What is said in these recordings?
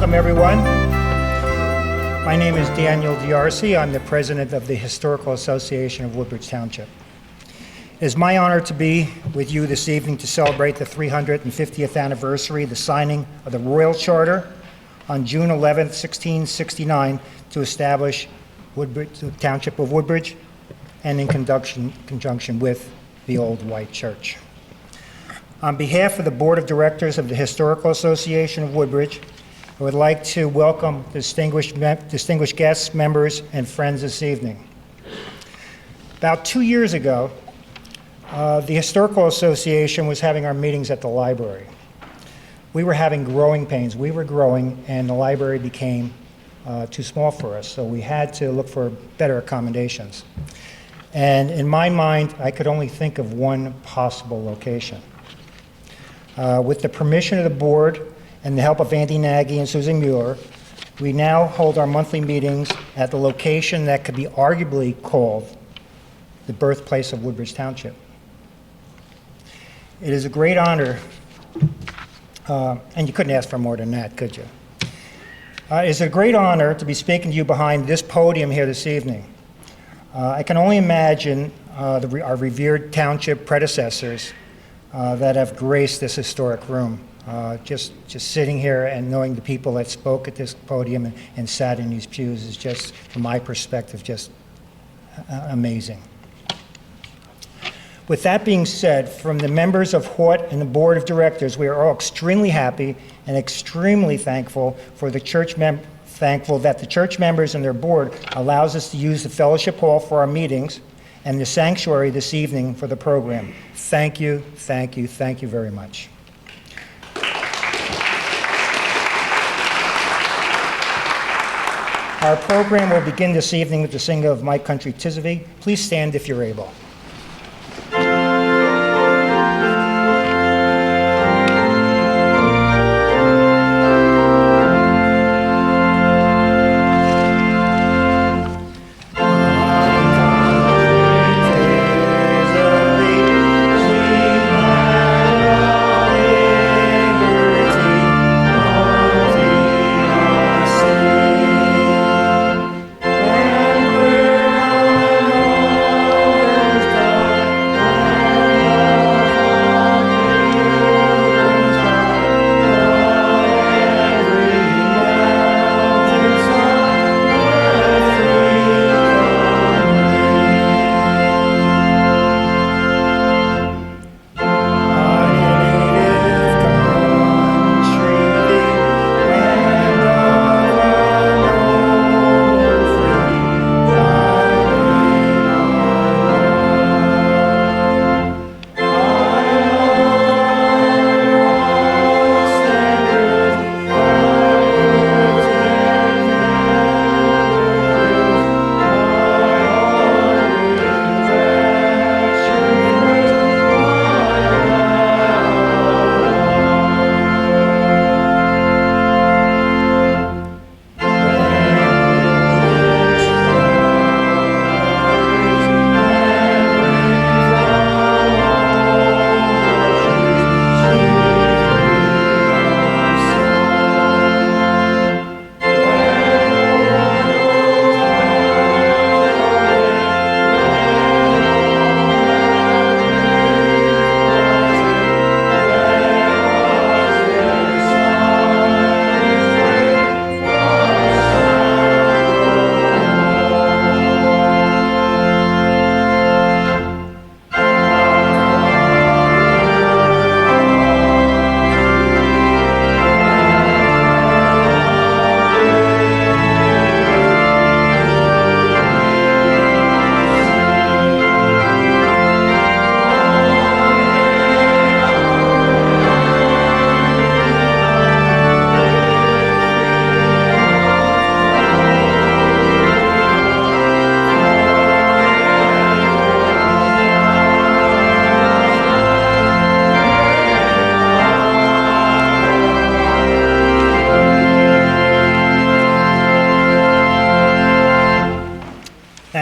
Welcome, everyone. My name is Daniel D'Arcy. I'm the president of the Historical Association of Woodbridge Township. It is my honor to be with you this evening to celebrate the 350th anniversary of the signing of the Royal Charter on June 11, 1669, to establish the Township of Woodbridge, and in conjunction with the Old White Church. On behalf of the Board of Directors of the Historical Association of Woodbridge, I would like to welcome distinguished guests, members, and friends this evening. About 2 years ago, the Historical Association was having our meetings at the library. We were having growing pains. We were growing, and the library became too small for us, so we had to look for better accommodations. And in my mind, I could only think of one possible location. With the permission of the board and the help of Andy Nagy and Susan Mueller, we now hold our monthly meetings at the location that could be arguably called the birthplace of Woodbridge Township. It is a great honor, and you couldn't ask for more than that, could you? It is a great honor to be speaking to you behind this podium here this evening. I can only imagine our revered township predecessors that have graced this historic room. Just sitting here and knowing the people that spoke at this podium and sat in these pews is just, from my perspective, just amazing. With that being said, from the members of HORT and the Board of Directors, we are all extremely happy and extremely thankful for the thankful that the church members and their board allows us to use the fellowship hall for our meetings and the sanctuary this evening for the program. Thank you, thank you, thank you very much. Our program will begin this evening with the singing of My Country 'Tis of Thee. Please stand if you're able.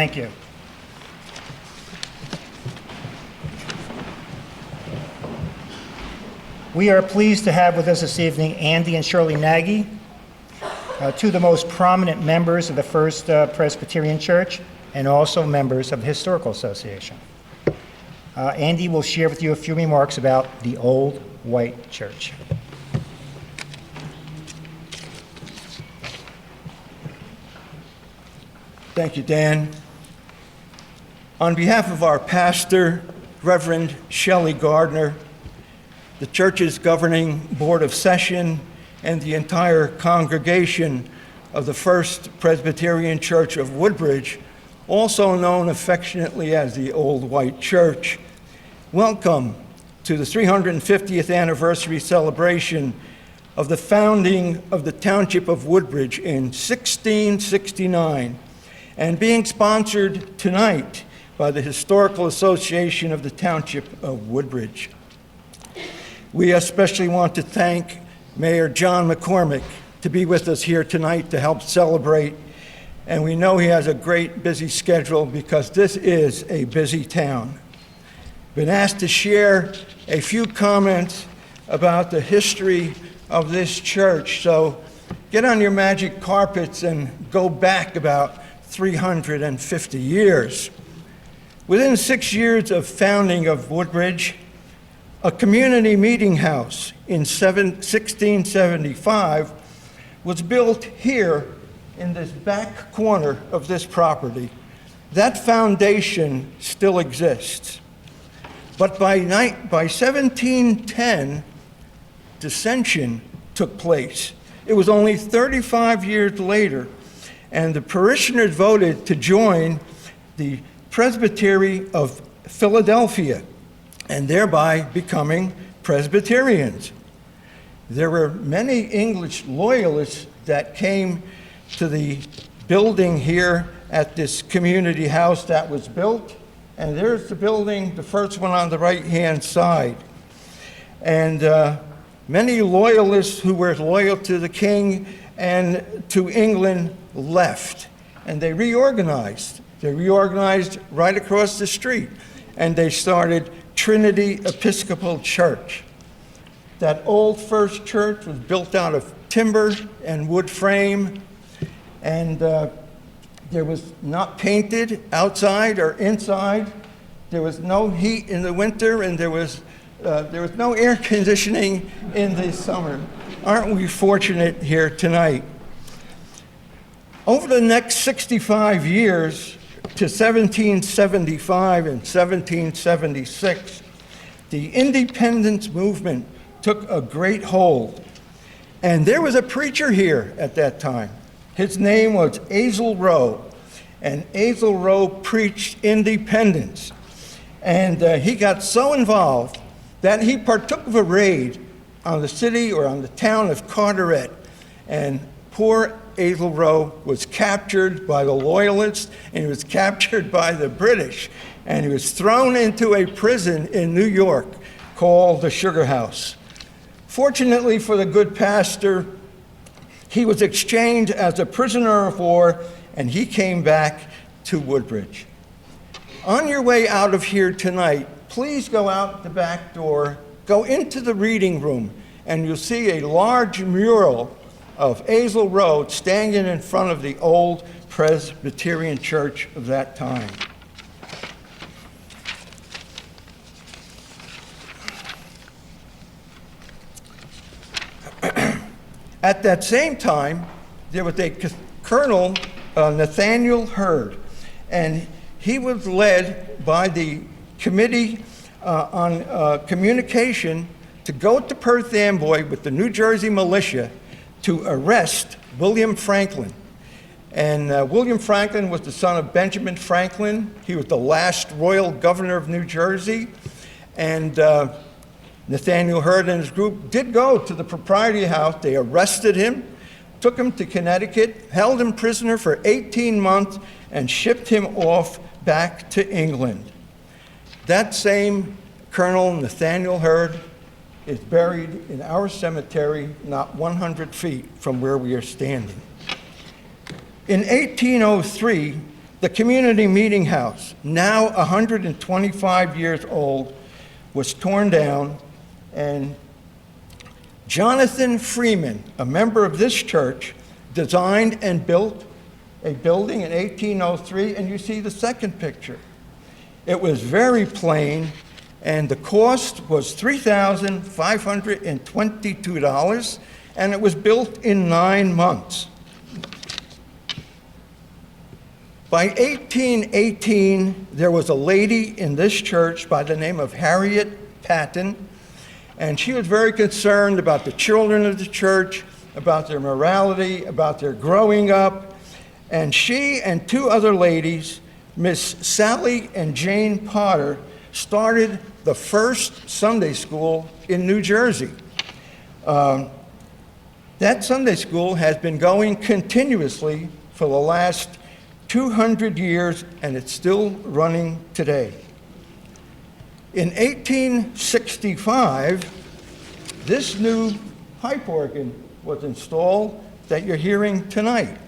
Thank you. We are pleased to have with us this evening Andy and Shirley Nagy, two of the most prominent members of the First Presbyterian Church, and also members of the Historical Association. Andy will share with you a few remarks about the Old White Church. Thank you, Dan. On behalf of our pastor, Reverend Shelley Gardner, the church's governing board of session, and the entire congregation of the First Presbyterian Church of Woodbridge, also known affectionately as the Old White Church, welcome to the 350th anniversary celebration of the founding of the Township of Woodbridge in 1669, and being sponsored tonight by the Historical Association of the Township of Woodbridge. We especially want to thank Mayor John McCormick to be with us here tonight to help celebrate, and we know he has a great busy schedule because this is a busy town. Been asked to share a few comments about the history of this church, so get on your magic carpets and go back about 350 years. Within 6 years of founding of Woodbridge, a community meeting house in 1675 was built here in this back corner of this property. That foundation still exists. But by 1710, dissension took place. It was only 35 years later, and the parishioners voted to join the Presbytery of Philadelphia, and thereby becoming Presbyterians. There were many English loyalists that came to the building here at this community house that was built, and there's the building, the first one on the right-hand side. And many loyalists who were loyal to the king and to England left, and they reorganized. They reorganized right across the street, and they started Trinity Episcopal Church. That old first church was built out of timber and wood frame, and there was not painted outside or inside. There was no heat in the winter, and there was no air conditioning in the summer. Aren't we fortunate here tonight? Over the next 65 years, to 1775 and 1776, the independence movement took a great hold. And there was a preacher here at that time. His name was Azel Rowe, and Azel Rowe preached independence. And he got so involved that he partook of a raid on the city or on the town of Carteret, and poor Azel Rowe was captured by the Loyalists, and he was captured by the British, and he was thrown into a prison in New York called the Sugar House. Fortunately for the good pastor, he was exchanged as a prisoner of war, and he came back to Woodbridge. On your way out of here tonight, please go out the back door, go into the reading room, and you'll see a large mural of Azel Rowe standing in front of the old Presbyterian church of that time. At that same time, there was a Colonel Nathaniel Hurd, and he was led by the Committee on Communication to go to Perth Amboy with the New Jersey militia to arrest William Franklin. And William Franklin was the son of Benjamin Franklin. He was the last royal governor of New Jersey. And Nathaniel Hurd and his group did go to the Propriety House. They arrested him, took him to Connecticut, held him prisoner for 18 months, and shipped him off back to England. That same Colonel Nathaniel Hurd is buried in our cemetery not 100 feet from where we are standing. In 1803, the community meeting house, now 125 years old, was torn down, and Jonathan Freeman, a member of this church, designed and built a building in 1803, and you see the second picture. It was very plain, and the cost was $3,522, and it was built in 9 months. By 1818, there was a lady in this church by the name of Harriet Patton, and she was very concerned about the children of the church, about their morality, about their growing up, and she and 2 other ladies, Miss Sally and Jane Potter, started the first Sunday school in New Jersey. That Sunday school has been going continuously for the last 200 years, and it's still running today. In 1865, this new pipe organ was installed that you're hearing tonight.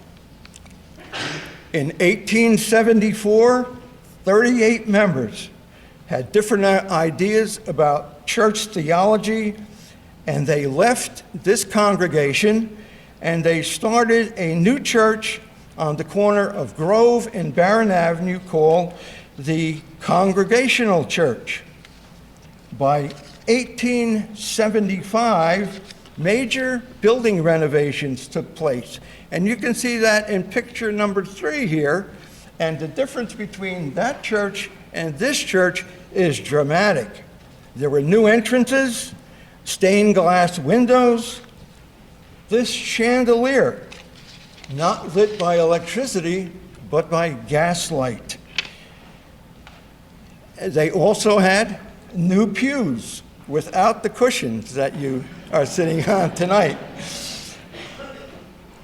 In 1874, 38 members had different ideas about church theology, and they left this congregation and they started a new church on the corner of Grove and Barron Avenue called the Congregational Church. By 1875, major building renovations took place. And you can see that in picture number 3 here. And the difference between that church and this church is dramatic. There were new entrances, stained glass windows. This chandelier, not lit by electricity, but by gaslight. They also had new pews without the cushions that you are sitting on tonight.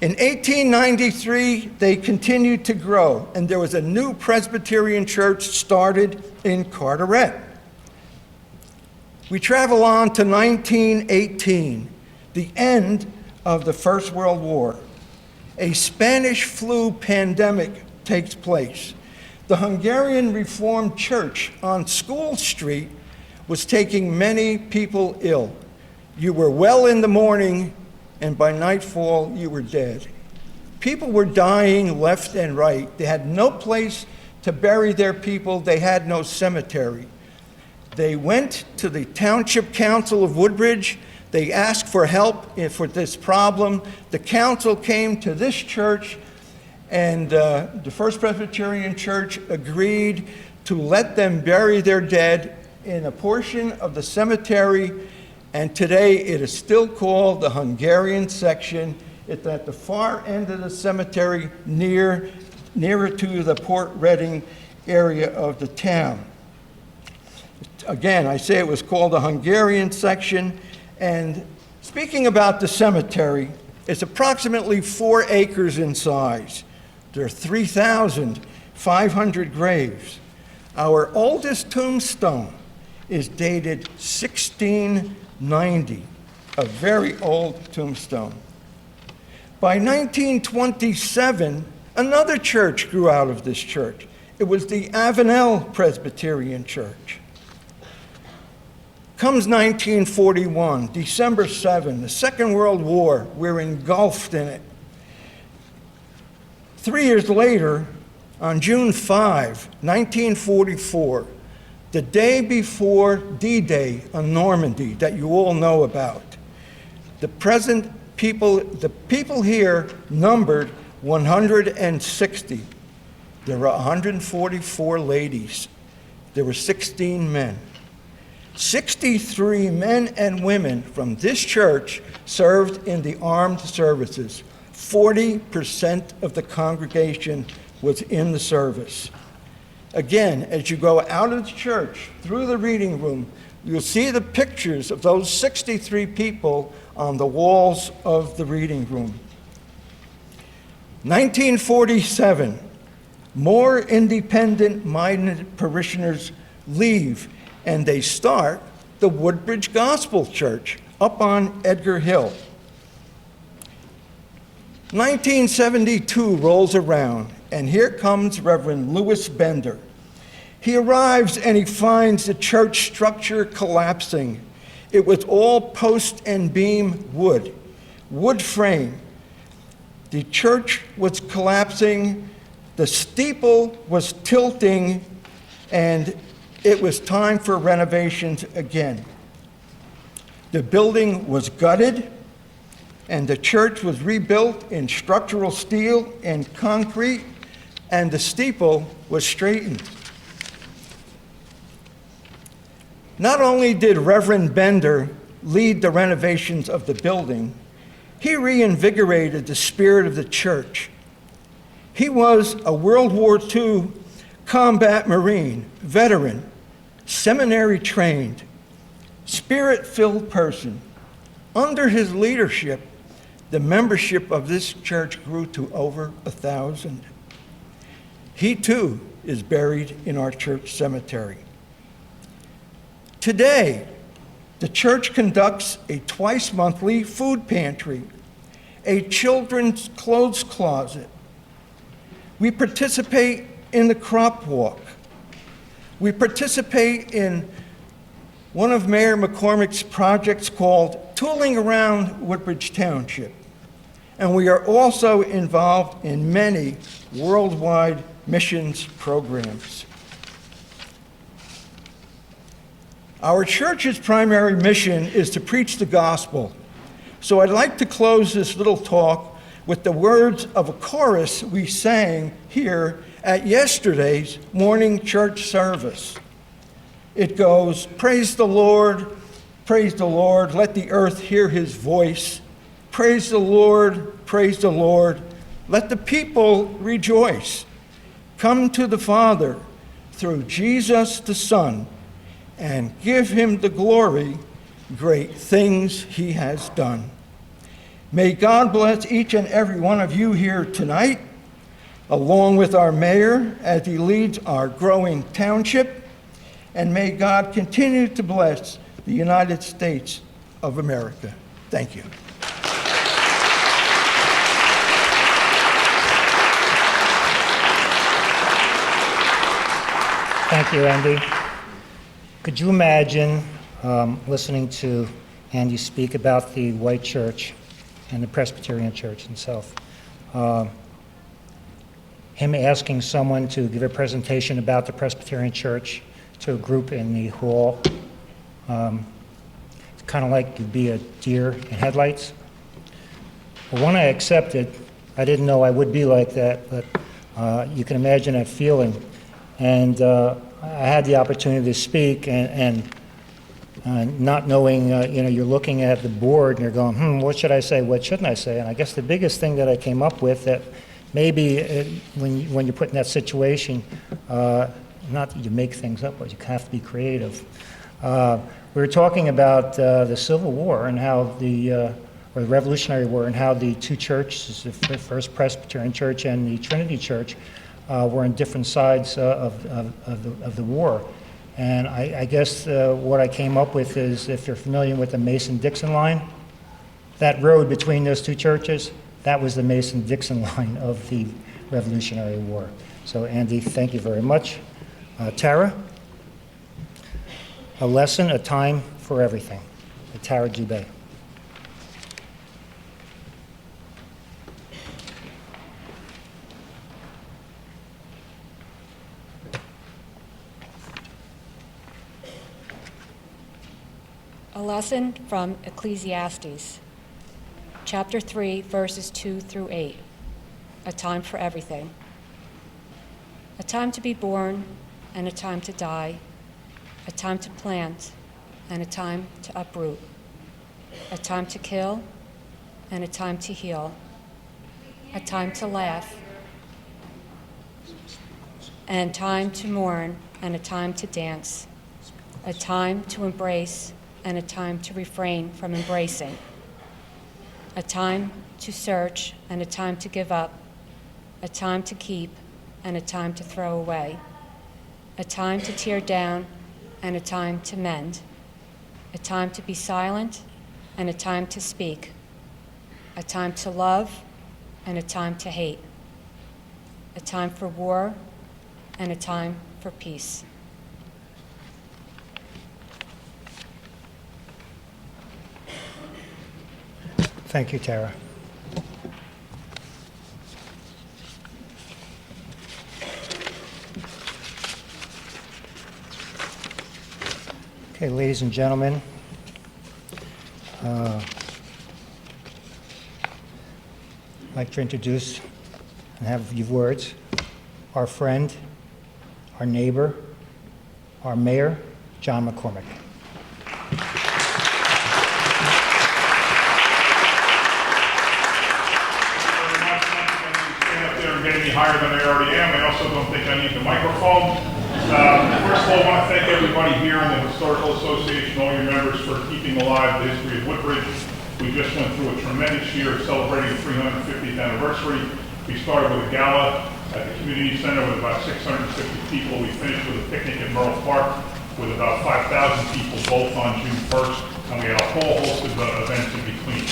In 1893, they continued to grow, and there was a new Presbyterian church started in Carteret. We travel on to 1918, the end of the First World War. A Spanish flu pandemic takes place. The Hungarian Reformed Church on School Street was taking many people ill. You were well in the morning, and by nightfall, you were dead. People were dying left and right. They had no place to bury their people. They had no cemetery. They went to the Township Council of Woodbridge. They asked for help for this problem. The council came to this church, and the First Presbyterian Church agreed to let them bury their dead in a portion of the cemetery, and today it is still called the Hungarian section. It's at the far end of the cemetery, nearer to the Port Reading area of the town. Again, I say it was called the Hungarian section, and speaking about the cemetery, it's approximately 4 acres in size. There are 3,500 graves. Our oldest tombstone is dated 1690, a very old tombstone. By 1927, another church grew out of this church. It was the Avenel Presbyterian Church. Comes 1941, December 7, the Second World War. We're engulfed in it. 3 years later, on June 5, 1944, the day before D-Day on Normandy that you all know about, the people here numbered 160. There were 144 ladies. There were 16 men. 63 men and women from this church served in the armed services. 40% of the congregation was in the service. Again, as you go out of the church, through the reading room, you'll see the pictures of those 63 people on the walls of the reading room. 1947, more independent-minded parishioners leave, and they start the Woodbridge Gospel Church up on Edgar Hill. 1972 rolls around, and here comes Reverend Louis Bender. He arrives and he finds the church structure collapsing. It was all post and beam wood frame. The church was collapsing, the steeple was tilting, and it was time for renovations again. The building was gutted, and the church was rebuilt in structural steel and concrete, and the steeple was straightened. Not only did Reverend Bender lead the renovations of the building, he reinvigorated the spirit of the church. He was a World War II combat Marine, veteran, seminary trained, spirit-filled person. Under his leadership, the membership of this church grew to over 1,000. He too is buried in our church cemetery. Today, the church conducts a twice-monthly food pantry, a children's clothes closet. We participate in the crop walk. We participate in one of Mayor McCormick's projects called Tooling Around Woodbridge Township. And we are also involved in many worldwide missions programs. Our church's primary mission is to preach the gospel. So I'd like to close this little talk with the words of a chorus we sang here at yesterday's morning church service. It goes, praise the Lord, let the earth hear his voice. Praise the Lord, let the people rejoice. Come to the Father through Jesus the Son, and give him the glory, great things he has done. May God bless each and every one of you here tonight, along with our mayor as he leads our growing township, and may God continue to bless the United States of America. Thank you. Thank you, Andy. Could you imagine listening to Andy speak about the white church and the Presbyterian church itself? Him asking someone to give a presentation about the Presbyterian church to a group in the hall. It's kind of like you'd be a deer in headlights. But when I accepted, I didn't know I would be like that, but you can imagine that feeling. And I had the opportunity to speak, and not knowing, you're looking at the board and you're going, what should I say, what shouldn't I say? And I guess the biggest thing that I came up with that maybe when you're put in that situation, not that you make things up, but you have to be creative. We were talking about the Civil War and how or the Revolutionary War, and how the two churches, the First Presbyterian Church and the Trinity Church, were on different sides of the war. And I guess what I came up with is, if you're familiar with the Mason-Dixon line, that road between those two churches, that was the Mason-Dixon line of the Revolutionary War. So Andy, thank you very much. Tara, a lesson, a time for everything. Tara Dubé. A lesson from Ecclesiastes, chapter 3, verses 2 through 8. A time for everything. A time to be born and a time to die. A time to plant and a time to uproot. A time to kill and a time to heal. A time to laugh and time to mourn and a time to dance. A time to embrace and a time to refrain from embracing. A time to search and a time to give up. A time to keep and a time to throw away. A time to tear down and a time to mend. A time to be silent and a time to speak. A time to love and a time to hate. A time for war and a time for peace. Thank you, Tara. Okay, ladies and gentlemen, I'd like to introduce and have a few words our friend, our neighbor, our mayor, John McCormick. Get any higher than I already am. I also don't think I need the microphone. First of all, I want to thank everybody here in the Historical Association, all your members, for keeping alive the history of Woodbridge. We just went through a tremendous year of celebrating the 350th anniversary. We started with a gala at the community center with about 650 people. We finished with a picnic in Merle Park with about 5,000 people, both on June 1st, and we had a whole host of events in between.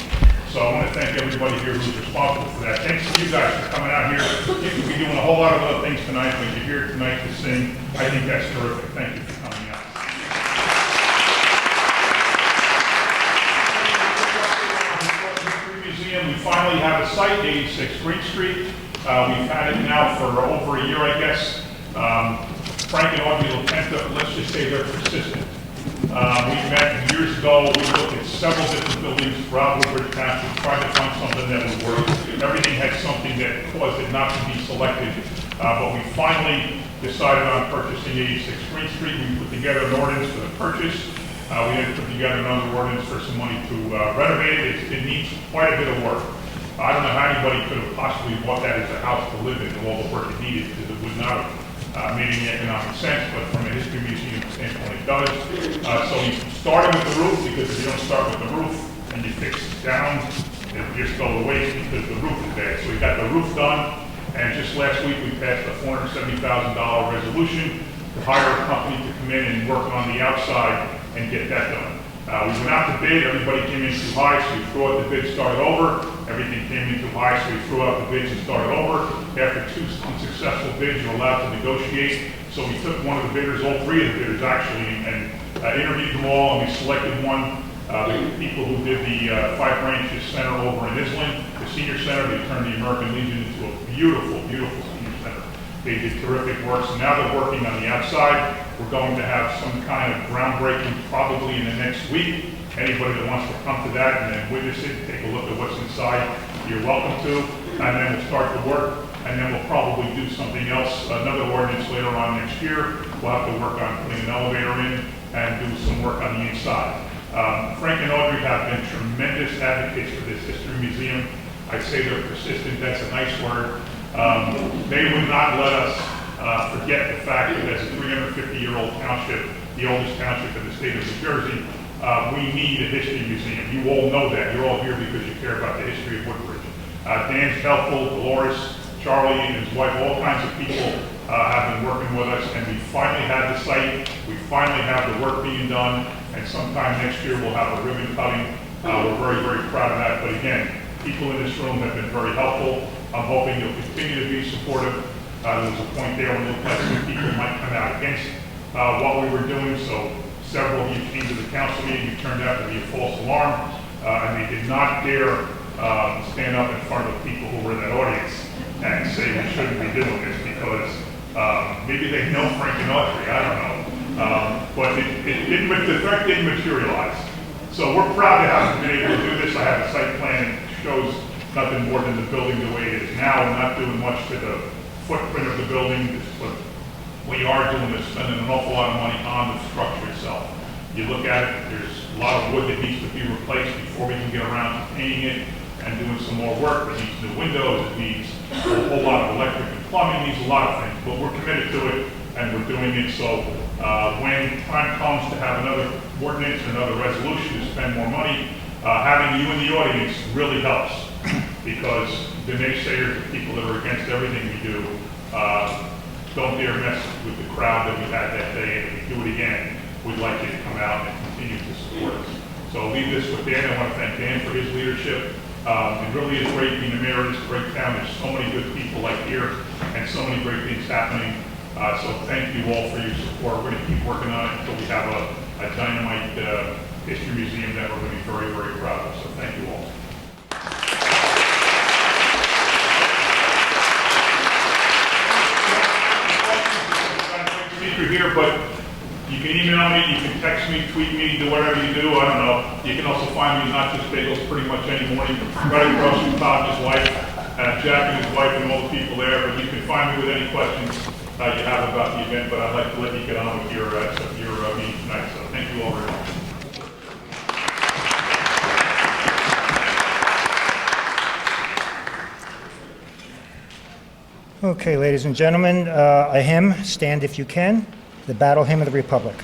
So I want to thank everybody here who's responsible for that. Thanks to you guys for coming out here. You could be doing a whole lot of other things tonight, but you're here tonight to sing. I think that's terrific. Thank you for coming out. History Museum, we finally have a site, 86 Green Street. We've had it now for over a year, I guess. Frank and Audrey LaPenta, let's just say they're persistent. We met years ago, we looked at several different buildings throughout Woodbridge Township, tried to find something that would work. Everything had something that caused it not to be selected, but we finally decided on purchasing 86 Green Street. We put together an ordinance for the purchase. We had to put together another ordinance for some money to renovate it. It needs quite a bit of work. I don't know how anybody could have possibly bought that as a house to live in, with all the work it needed, because it would not have made any economic sense, but from a history museum standpoint, it does. So we started with the roof, because if you don't start with the roof and you fix it down, it just go to waste because the roof is bad. So we got the roof done, and just last week we passed a $470,000 resolution to hire a company to come in and work on the outside and get that done. We went out to bid, everybody came in too high, so we threw out the bid, started over. Everything came in too high, so we threw out the bids and started over. After 2 unsuccessful bids, you're allowed to negotiate. So we took one of the bidders, all 3 of the bidders actually, and interviewed them all, and we selected one. The people who did the 5 branches center over in Island, the senior center, they turned the American Legion into a beautiful, beautiful senior center. They did terrific work, so now they're working on the outside. We're going to have some kind of groundbreaking probably in the next week. Anybody that wants to come to that and then witness it, take a look at what's inside, you're welcome to. And then we'll start the work, and then we'll probably do something else, another ordinance later on next year. We'll have to work on putting an elevator in and do some work on the inside. Frank and Audrey have been tremendous advocates for this history museum. I'd say they're persistent, that's a nice word. They would not let us forget the fact that as a 350-year-old township, the oldest township in the state of New Jersey, we need a history museum. You all know that. You're all here because you care about the history of Woodbridge. Dan's helpful, Dolores, Charlie, and his wife, all kinds of people have been working with us, and we finally have the site. We finally have the work being done, and sometime next year we'll have a ribbon cutting. We're very, very proud of that. But again, people in this room have been very helpful. I'm hoping you'll continue to be supportive. There was a point there when some people might come out against what we were doing, so several of you came to the council meeting. You turned out to be a false alarm, and they did not dare stand up in front of the people who were in that audience and say we shouldn't be doing this because maybe they know Frank and Audrey, I don't know. But the threat didn't materialize. So we're proud to have been able to do this. I have a site plan that shows nothing more than the building the way it is now. We're not doing much to the footprint of the building. What we are doing is spending an awful lot of money on the structure itself. You look at it, there's a lot of wood that needs to be replaced before we can get around to painting it and doing some more work. It needs new windows, it needs a whole lot of electric and plumbing, it needs a lot of things, but we're committed to it and we're doing it. So when time comes to have another ordinance or another resolution to spend more money, having you in the audience really helps because the naysayers, the people that are against everything we do, don't dare mess with the crowd that we had that day, and if we do it again, we'd like you to come out and continue to support us. So I'll leave this with Dan. I want to thank Dan for his leadership. It really is great being the mayor of this great town. There's so many good people like here and so many great things happening. So thank you all for your support. We're going to keep working on it until we have a dynamite history museum that we're going to be very, very proud of. So thank you all. Speaker here, but You can email me, you can text me, tweet me, do whatever you do, I don't know. You can also find me Not Just Bagels pretty much any morning, right across from Todd and his wife, Jack and his wife and all the people there. But you can find me with any questions you have about the event, but I'd like to let you get on with your meeting tonight. So thank you all very much. Okay, ladies and gentlemen, a hymn, Stand If You Can, the Battle Hymn of the Republic.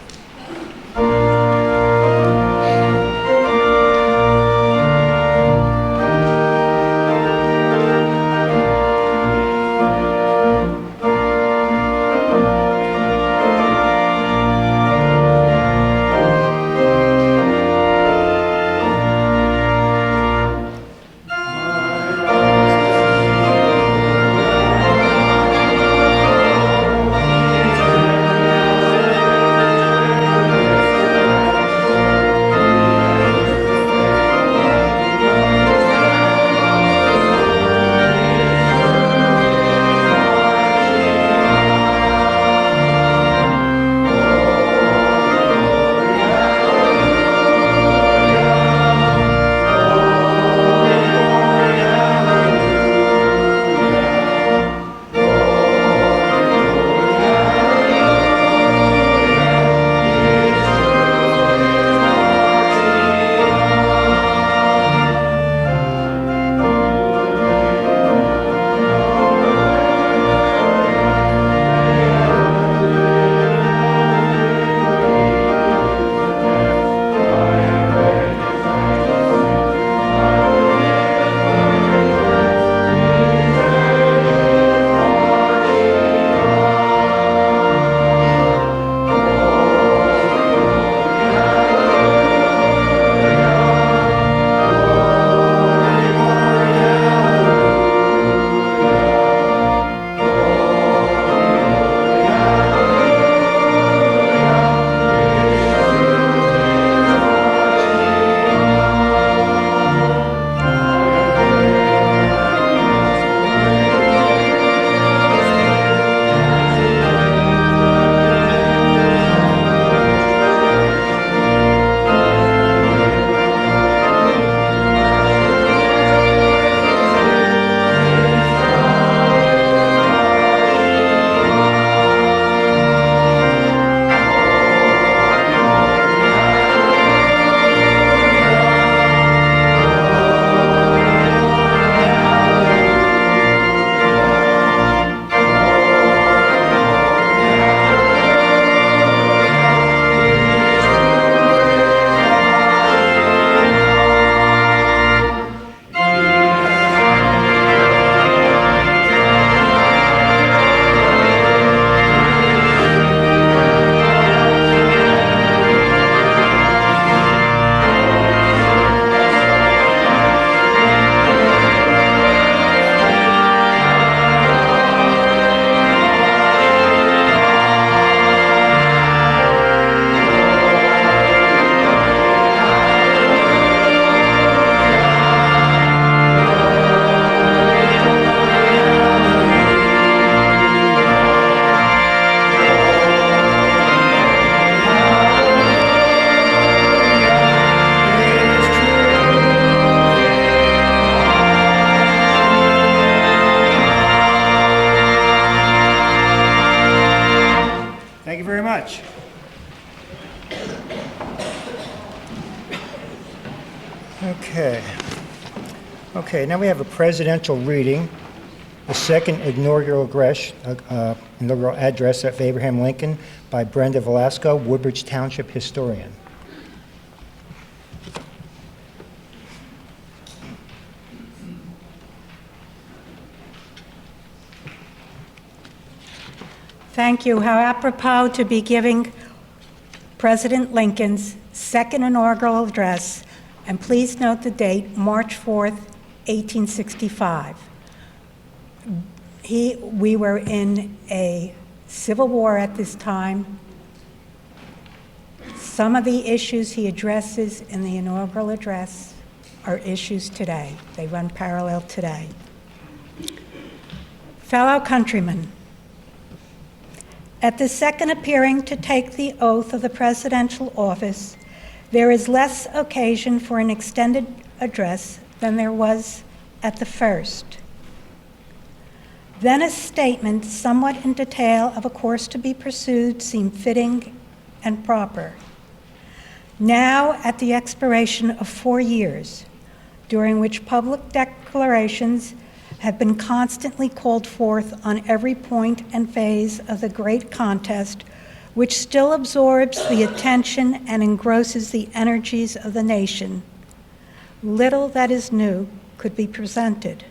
Much. Okay, now we have a presidential reading, the second inaugural address of Abraham Lincoln by Brenda Velasco, Woodbridge Township historian. Thank you. How apropos to be giving President Lincoln's second inaugural address, and please note the date, March 4th, 1865. We were in a civil war at this time. Some of the issues he addresses in the inaugural address are issues today. They run parallel today. Fellow countrymen, At the second appearing to take the oath of the presidential office, there is less occasion for an extended address than there was at the first. Then a statement somewhat in detail of a course to be pursued seemed fitting and proper. Now, at the expiration of 4 years, during which public declarations have been constantly called forth on every point and phase of the great contest, which still absorbs the attention and engrosses the energies of the nation, little that is new could be presented.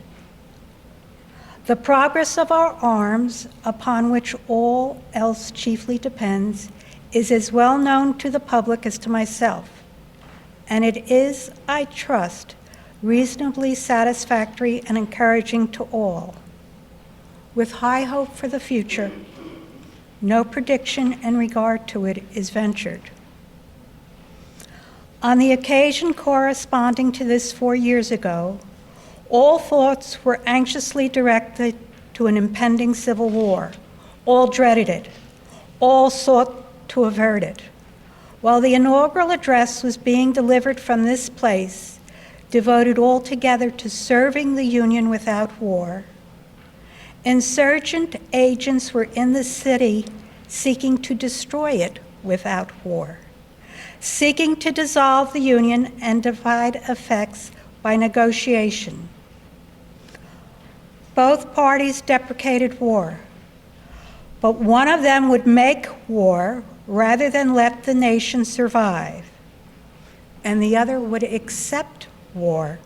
The progress of our arms, upon which all else chiefly depends, is as well known to the public as to myself, and it is, I trust, reasonably satisfactory and encouraging to all. With high hope for the future, no prediction in regard to it is ventured. On the occasion corresponding to this 4 years ago, all thoughts were anxiously directed to an impending civil war. All dreaded it. All sought to avert it. While the inaugural address was being delivered from this place, devoted altogether to serving the Union without war, insurgent agents were in the city seeking to destroy it without war, seeking to dissolve the Union and divide effects by negotiation. Both parties deprecated war, but one of them would make war rather than let the nation survive, and the other would accept war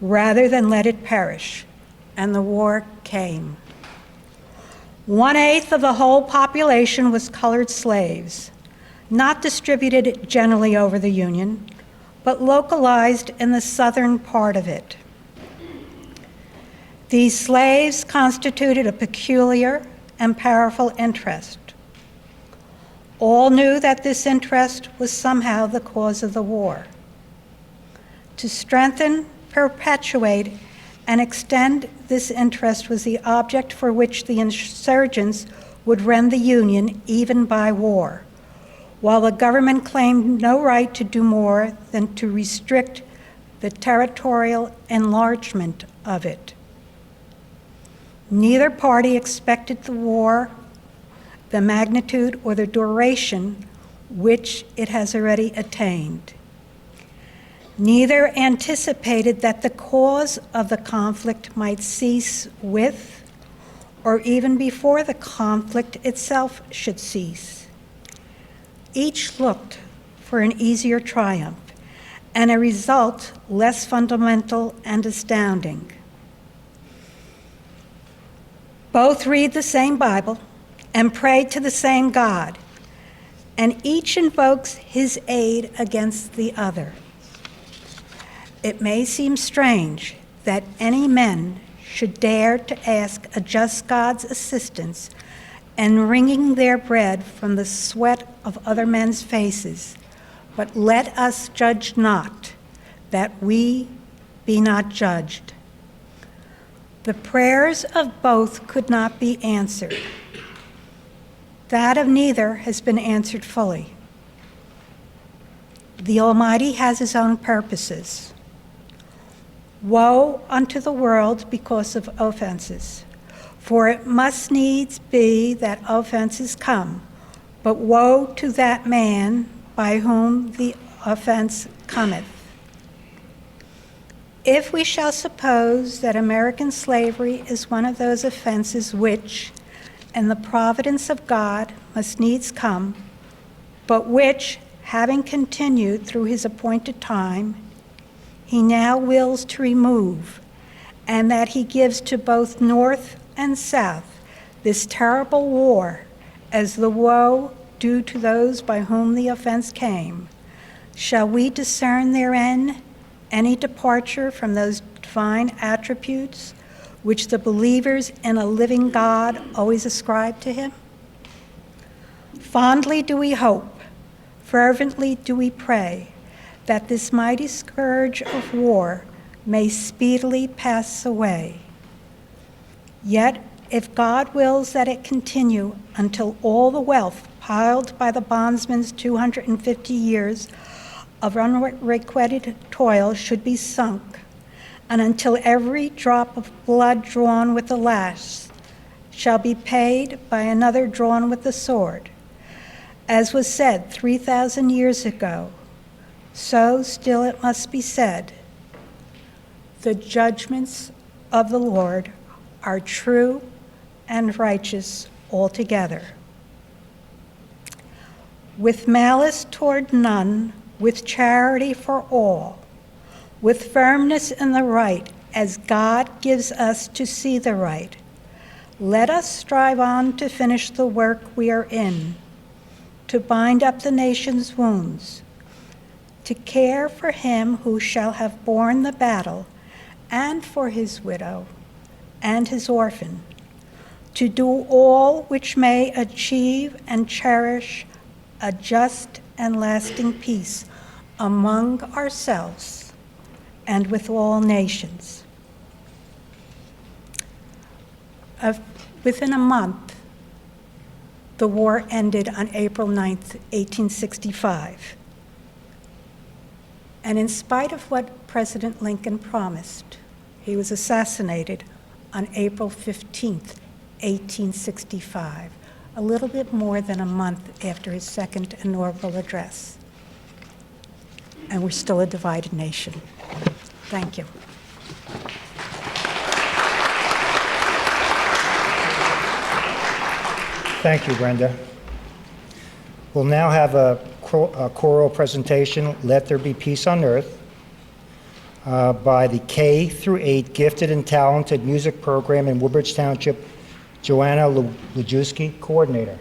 rather than let it perish, and the war came. 1/8 of the whole population was colored slaves, not distributed generally over the Union, but localized in the southern part of it. These slaves constituted a peculiar and powerful interest. All knew that this interest was somehow the cause of the war. To strengthen, perpetuate, and extend this interest was the object for which the insurgents would rend the Union even by war, while the government claimed no right to do more than to restrict the territorial enlargement of it. Neither party expected the war, the magnitude, or the duration which it has already attained. Neither anticipated that the cause of the conflict might cease with, or even before the conflict itself should cease. Each looked for an easier triumph and a result less fundamental and astounding. Both read the same Bible and pray to the same God, and each invokes his aid against the other. It may seem strange that any men should dare to ask a just God's assistance and wringing their bread from the sweat of other men's faces, but let us judge not, that we be not judged. The prayers of both could not be answered. That of neither has been answered fully. The Almighty has his own purposes. Woe unto the world because of offenses, for it must needs be that offenses come, but woe to that man by whom the offense cometh. If we shall suppose that American slavery is one of those offenses which, in the providence of God, must needs come, but which, having continued through his appointed time, he now wills to remove, and that he gives to both North and South this terrible war as the woe due to those by whom the offense came, shall we discern therein any departure from those divine attributes which the believers in a living God always ascribe to him? Fondly do we hope, fervently do we pray, that this mighty scourge of war may speedily pass away. Yet If God wills that it continue until all the wealth piled by the bondsman's 250 years of unrequited toil should be sunk, and until every drop of blood drawn with the lash shall be paid by another drawn with the sword. As was said 3,000 years ago, so still it must be said, the judgments of the Lord are true and righteous altogether. With malice toward none, with charity for all, with firmness in the right, as God gives us to see the right, let us strive on to finish the work we are in, to bind up the nation's wounds, to care for him who shall have borne the battle, and for his widow and his orphan, to do all which may achieve and cherish a just and lasting peace among ourselves and with all nations. Within a month, the war ended on April 9th, 1865. And in spite of what President Lincoln promised, he was assassinated on April 15th, 1865, a little bit more than a month after his second inaugural address. And we're still a divided nation. Thank you. Thank you, Brenda. We'll now have a choral presentation, Let There Be Peace on Earth, by the K through 8 Gifted and Talented Music Program in Woodbridge Township, Joanna Lujewski, coordinator.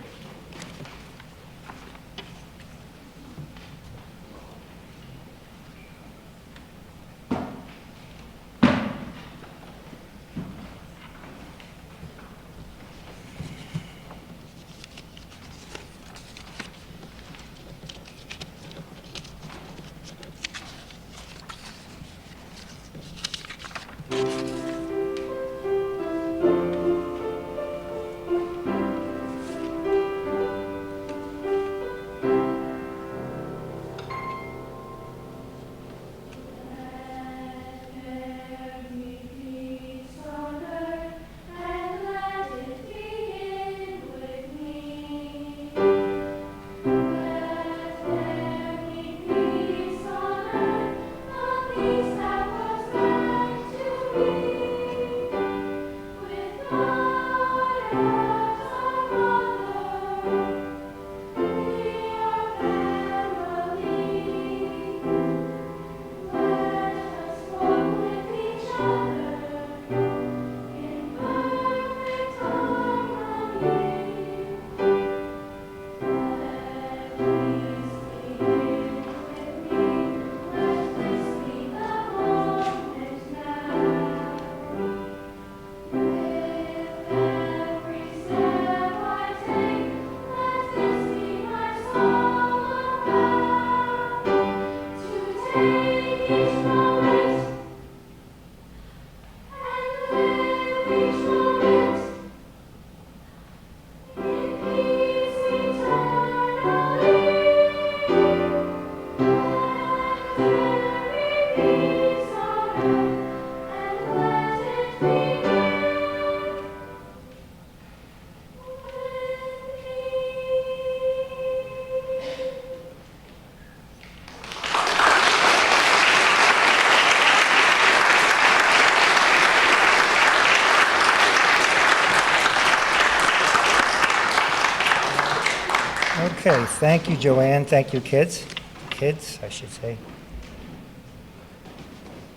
Okay, thank you, Joanne. Thank you, kids. Kids, I should say.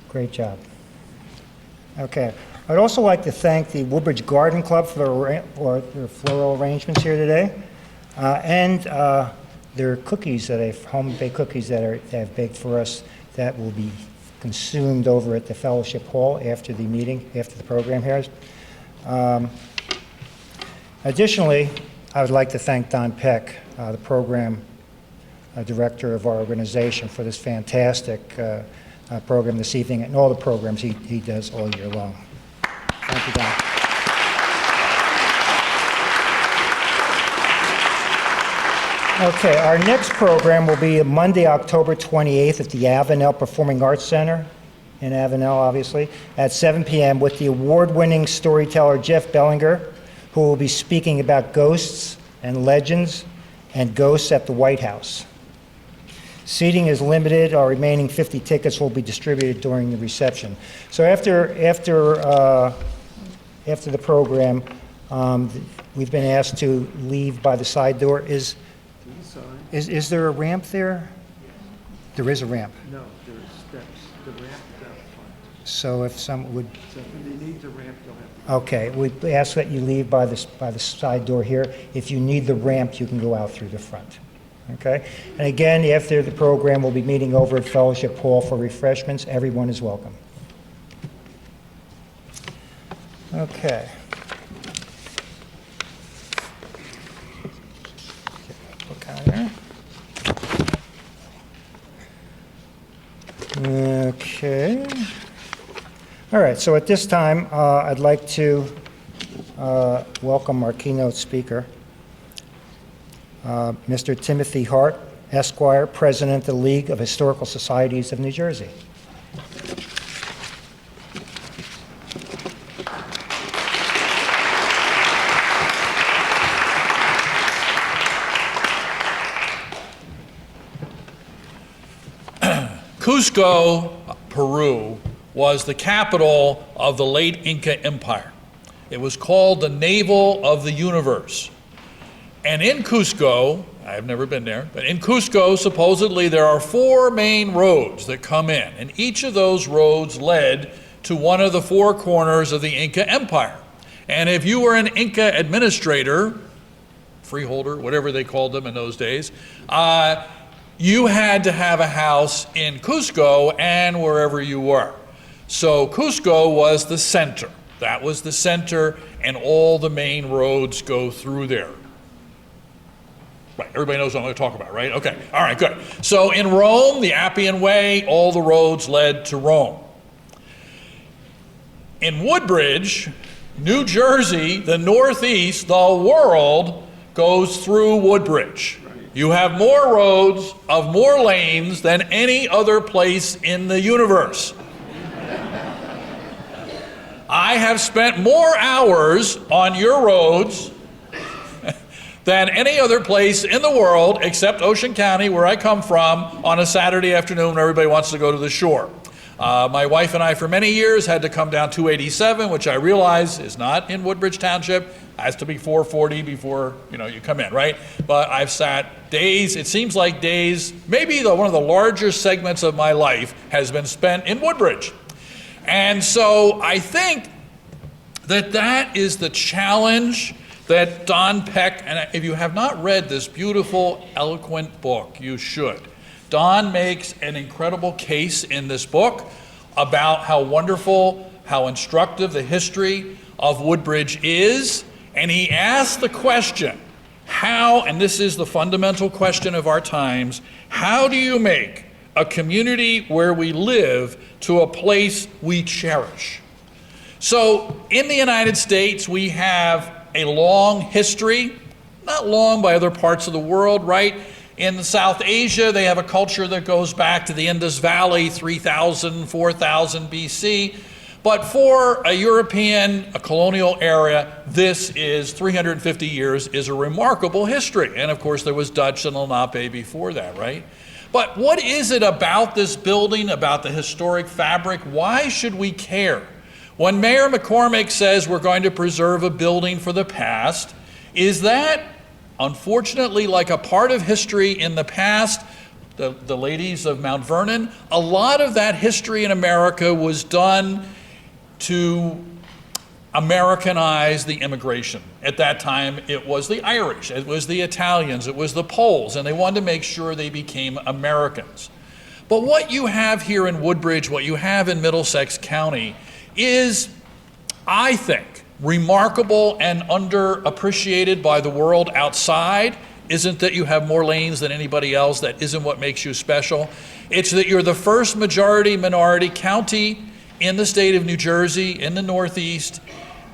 Great job. Okay, I'd also like to thank the Woodbridge Garden Club for their floral arrangements here today, and their cookies homemade cookies that they've baked for us that will be consumed over at the Fellowship Hall after the meeting, after the program here. Additionally, I would like to thank Don Peck, the program director of our organization, for this fantastic program this evening and all the programs he does all year long. Thank you, Don. Okay, our next program will be Monday, October 28th at the Avenel Performing Arts Center in Avenel, obviously, at 7 p.m. with the award-winning storyteller Jeff Bellinger, who will be speaking about ghosts and legends and ghosts at the White House. Seating is limited. Our remaining 50 tickets will be distributed during the reception. So after the program, we've been asked to leave by the side door. Is there a ramp there? There is a ramp. No, there's steps. The ramp is out front. So if some would, So if they need the ramp, they'll have to. okay, we ask that you leave by the side door here. If you need the ramp, you can go out through the front. Okay? And again, after the program, we'll be meeting over at Fellowship Hall for refreshments. Everyone is welcome. Okay. Book out there. Okay. All right, so at this time, I'd like to welcome our keynote speaker, Mr. Timothy Hart, Esquire, President of the League of Historical Societies of New Jersey. Cusco, Peru, was the capital of the late Inca Empire. It was called the navel of the universe. And in Cusco, I've never been there, but in Cusco, supposedly there are 4 main roads that come in, and each of those roads led to one of the 4 corners of the Inca Empire. And if you were an Inca administrator, freeholder, whatever they called them in those days, you had to have a house in Cusco and wherever you were. So Cusco was the center. That was the center, and all the main roads go through there. Right, everybody knows what I'm going to talk about, right? Okay, all right, good. So in Rome, the Appian Way, all the roads led to Rome. In Woodbridge, New Jersey, the Northeast, the world goes through Woodbridge. You have more roads of more lanes than any other place in the universe. I have spent more hours on your roads than any other place in the world except Ocean County, where I come from, on a Saturday afternoon when everybody wants to go to the shore. My wife and I, for many years, had to come down 287, which I realize is not in Woodbridge Township. Has to be 440 before you come in, right? But I've sat days, it seems like days, maybe one of the larger segments of my life has been spent in Woodbridge. And so I think that is the challenge that Don Peck, and if you have not read this beautiful, eloquent book, you should. Don makes an incredible case in this book about how wonderful, how instructive the history of Woodbridge is. And he asks the question, how, and this is the fundamental question of our times, how do you make a community where we live to a place we cherish? So in the United States, we have a long history, not long by other parts of the world, right? In South Asia, they have a culture that goes back to the Indus Valley, 3000, 4000 BC. But for a European, a colonial era, this is 350 years is a remarkable history. And of course, there was Dutch and Lenape before that, right? But what is it about this building, about the historic fabric? Why should we care? When Mayor McCormick says we're going to preserve a building for the past, is that unfortunately like a part of history in the past? The ladies of Mount Vernon, a lot of that history in America was done to Americanize the immigration. At that time, it was the Irish, it was the Italians, it was the Poles, and they wanted to make sure they became Americans. But what you have here in Woodbridge, what you have in Middlesex County, is, I think, remarkable and underappreciated by the world outside. Isn't that you have more lanes than anybody else. That isn't what makes you special. It's that you're the first majority-minority county in the state of New Jersey, in the Northeast,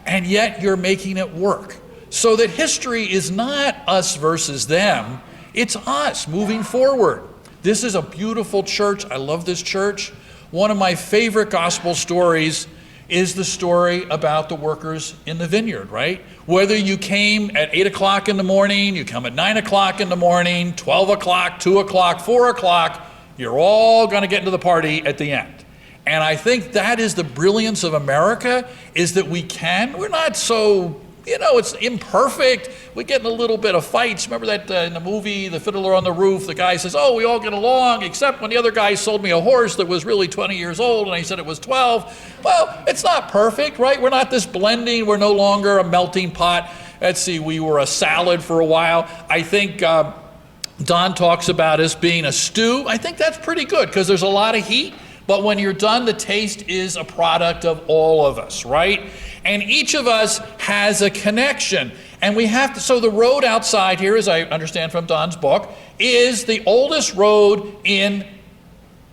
and yet you're making it work. So that history is not us versus them. It's us moving forward. This is a beautiful church. I love this church. One of my favorite gospel stories is the story about the workers in the vineyard, right? Whether you came at 8 o'clock in the morning, you come at 9 o'clock in the morning, 12 o'clock, 2 o'clock, 4 o'clock, you're all going to get into the party at the end. And I think that is the brilliance of America, is that we're not so, it's imperfect. We get in a little bit of fights. Remember that in the movie, The Fiddler on the Roof, the guy says, oh, we all get along, except when the other guy sold me a horse that was really 20 years old, and I said it was 12. Well, it's not perfect, right? We're not this blending. We're no longer a melting pot. Let's see, we were a salad for a while. I think Don talks about us being a stew. I think that's pretty good, because there's a lot of heat. But when you're done, the taste is a product of all of us, right? And each of us has a connection. And we have to, so the road outside here, as I understand from Don's book, is the oldest road in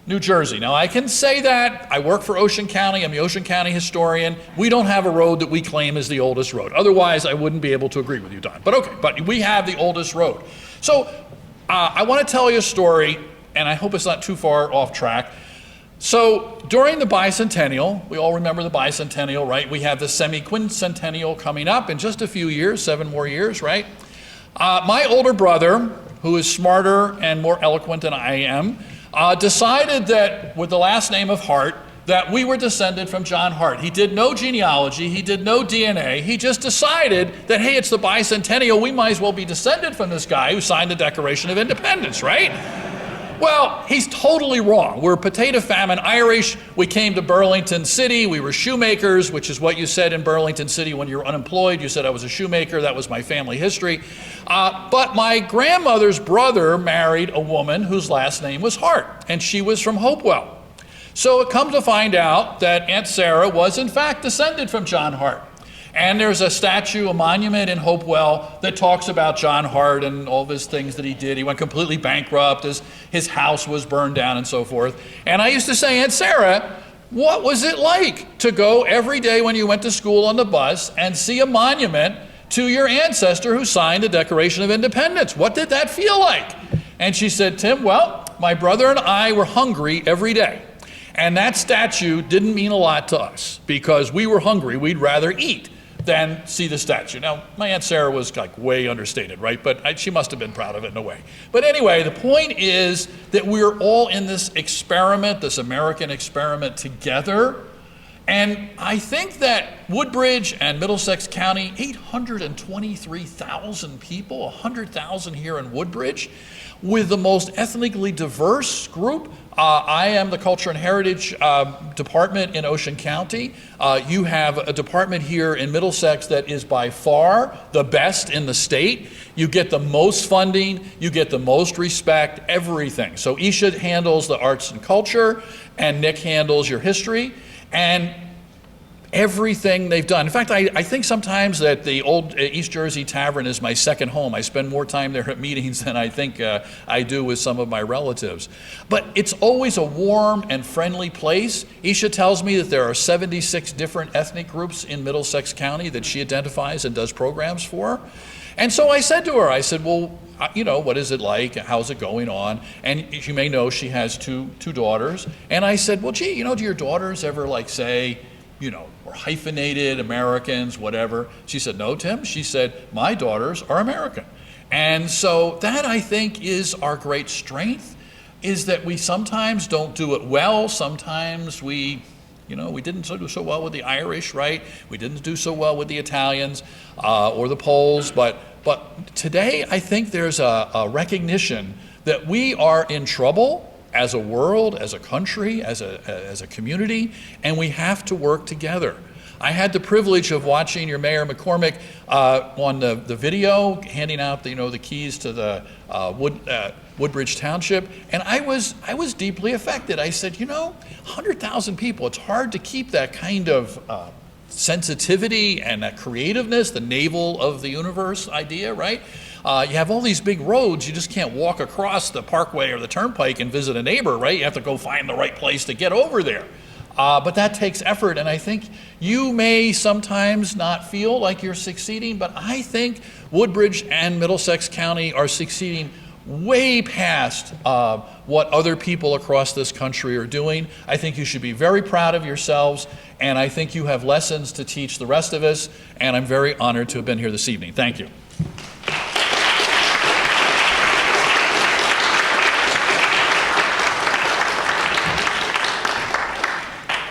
New Jersey. Now, I can say that. I work for Ocean County. I'm the Ocean County historian. We don't have a road that we claim is the oldest road. Otherwise, I wouldn't be able to agree with you, Don. But okay, but we have the oldest road. So I want to tell you a story, and I hope it's not too far off track. So during the bicentennial, we all remember the bicentennial, right? We have the semi-quincentennial coming up in just a few years, 7 more years, right? My older brother, who is smarter and more eloquent than I am, decided that with the last name of Hart, that we were descended from John Hart. He did no genealogy, he did no DNA, he just decided that, hey, it's the bicentennial, we might as well be descended from this guy who signed the Declaration of Independence, right? Well, he's totally wrong. We're potato famine Irish. We came to Burlington City. We were shoemakers, which is what you said in Burlington City when you were unemployed. You said I was a shoemaker. That was my family history. But my grandmother's brother married a woman whose last name was Hart, and she was from Hopewell. So it comes to find out that Aunt Sarah was, in fact, descended from John Hart. And there's a statue, a monument in Hopewell that talks about John Hart and all of his things that he did. He went completely bankrupt, his house was burned down and so forth. And I used to say, Aunt Sarah, what was it like to go every day when you went to school on the bus and see a monument to your ancestor who signed the Declaration of Independence? What did that feel like? And she said, Tim, well, my brother and I were hungry every day. And that statue didn't mean a lot to us because we were hungry. We'd rather eat than see the statue. Now, my Aunt Sarah was like way understated, right? But she must have been proud of it in a way. But anyway, the point is that we're all in this experiment, this American experiment together. And I think that Woodbridge and Middlesex County, 823,000 people, 100,000 here in Woodbridge, with the most ethnically diverse group. I am the Culture and Heritage Department in Ocean County. You have a department here in Middlesex that is by far the best in the state. You get the most funding, you get the most respect, everything. So Isha handles the arts and culture, and Nick handles your history, and everything they've done. In fact, I think sometimes that the old East Jersey Tavern is my second home. I spend more time there at meetings than I think I do with some of my relatives. But it's always a warm and friendly place. Isha tells me that there are 76 different ethnic groups in Middlesex County that she identifies and does programs for. And so I said to her, I said, well, what is it like? How's it going on? And you may know she has two daughters. And I said, well, gee, do your daughters ever say, we're hyphenated Americans, whatever? She said, no, Tim. She said, my daughters are American. And so that, I think, is our great strength, is that we sometimes don't do it well. Sometimes we didn't do so well with the Irish, right? We didn't do so well with the Italians or the Poles. But today, I think there's a recognition that we are in trouble as a world, as a country, as a community, and we have to work together. I had the privilege of watching your Mayor McCormick on the video, handing out the keys to the Woodbridge Township, and I was deeply affected. I said, 100,000 people, it's hard to keep that kind of sensitivity and that creativeness, the navel of the universe idea, right? You have all these big roads, you just can't walk across the parkway or the turnpike and visit a neighbor, right? You have to go find the right place to get over there. But that takes effort, and I think you may sometimes not feel like you're succeeding, but I think Woodbridge and Middlesex County are succeeding way past what other people across this country are doing. I think you should be very proud of yourselves, and I think you have lessons to teach the rest of us, and I'm very honored to have been here this evening. Thank you.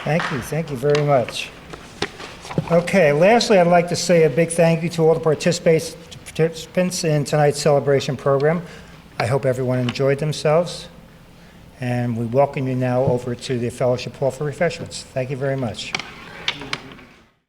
Thank you very much. Okay, lastly, I'd like to say a big thank you to all the participants in tonight's celebration program. I hope everyone enjoyed themselves, and we welcome you now over to the Fellowship Hall for refreshments. Thank you very much.